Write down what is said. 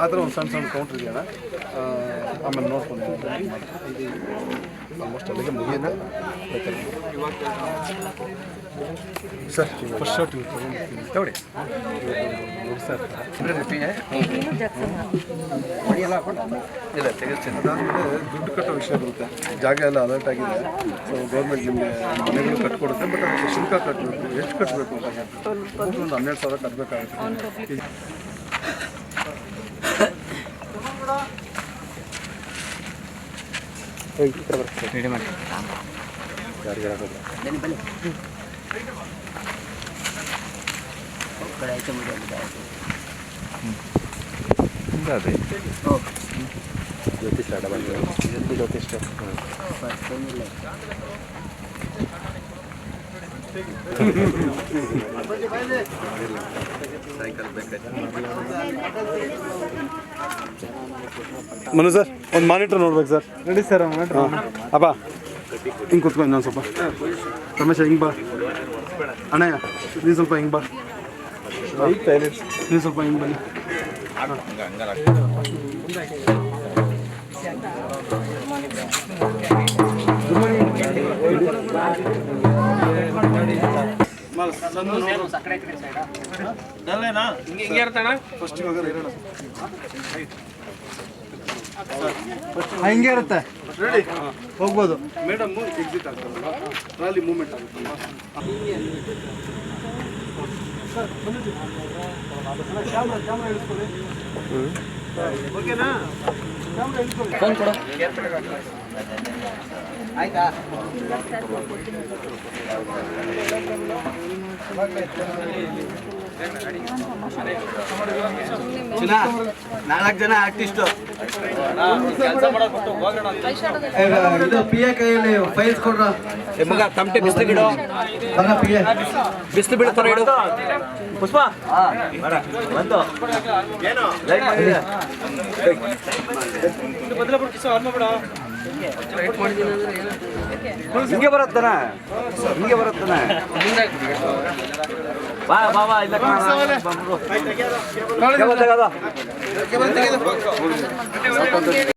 ಆ ಥರ ಒಂದು ಸಣ್ಣ ಕೌಂಟ್ರ್ ಇದೆಯಣ್ಣ. ಆಮೇಲೆ ನೋಡ್ಕೊಂಡು ಆಲ್ಮೋಸ್ಟ್ ಅಲ್ಲಿಗೆ ಮುಗಿಯೋಣ. ಸರ್ ಫಸ್ಟ್ ಶಾಟ್ ಇವ್ರು ತೊಗೊಂಡಿರ್ತೀನಿ ನೋಡಿ ಸರ್. ಇಲ್ಲ ತೆಗೆಸ್ತೀನಿ. ಅದಾದಮೇಲೆ ದುಡ್ಡು ಕಟ್ಟೋ ವಿಷಯ ಬರುತ್ತೆ. ಜಾಗ ಎಲ್ಲ ಅಲರ್ಟ್ ಆಗಿದೆ. ಸೊ ಗೌರ್ಮೆಂಟ್ ನಿಮಗೆ ಮನೆಗಳು ಕಟ್ಕೊಡುತ್ತೆ. ಬಟ್ ಅದಕ್ಕೆ ಶುಲ್ಕ ಕಟ್ಟಬೇಕು. ಎಷ್ಟು ಕಟ್ಟಬೇಕು ಅಂತ ಒಂದು 12,000 ಕಟ್ಟಬೇಕಾಗುತ್ತೆ. ರೆಡಿ ಮಾಡಿ ಯಾರಿಗೆ ಜ್ಯೋತಿಷ್ ಆಡ ಬಂದು ಜ್ಯೋತಿಷ್ ಮನು ಸರ್ ಒಂದು ಮಾನಿಟ್ರ್ ನೋಡ್ಬೇಕು ಸರ್. Ready sir monitor. ಅಪ್ಪ ಹಿಂಗೆ ಕೂತ್ಕೊಂಡು ನಾನು ಸ್ವಲ್ಪ ರಮೇಶ ಹಿಂಗೆ ಬಾ. ಅಣ್ಣಯ್ಯ ನೀನು ಸ್ವಲ್ಪ ಹಿಂಗೆ ಬಾ. ನೀನು ಸ್ವಲ್ಪ ಹಿಂಗೆ ಬನ್ನಿ. ಹಿಂಗೆ ಇರುತ್ತೆ. ರೆಡಿ ಹೋಗ್ಬೋದು. ಮೇಡಮ್ ಎಕ್ಸಿಟ್ ಆಗ್ತಾರಲ್ಲ, ಟ್ರಾಲಿ ಮೂವ್ಮೆಂಟ್ ಆಗುತ್ತಲ್ಲ. ಕ್ಯಾಮ್ರಾ ಇಳಿಸ್ಕೊಳ್ಳಿ. ಓಕೆನಾ? ಕ್ಯಾಮ್ರಾ ಇಳಿಸ್ಕೊಳ್ಳಿ. ಫೋನ್ ಕೊಡು. ಆಯ್ತಾ? ನಾಲ್ಕು ಜನ ಆರ್ಟಿಸ್ಟು ಇದು ಪಿ ಎ ಕೈಯಲ್ಲಿ ಫೈಲ್ಸ್ ಕೊಡ್ರ. ಮಗ ತಮಟೆ ಬಿಸಿಲು ಗಿಡ ಮಗ ಪಿ ಎ ಬಿಸಿಲು ಬಿಡ್ತಾರೆ ಇಡು. ಪುಷ್ಪ ಬಂತು ಹಿಂಗೆ ಬರುತ್ತಾನ ಹಿಂಗೆ ಬರುತ್ತಾನ. ಬಾ ಬಾ ಬಾ ಇಲ್ಲ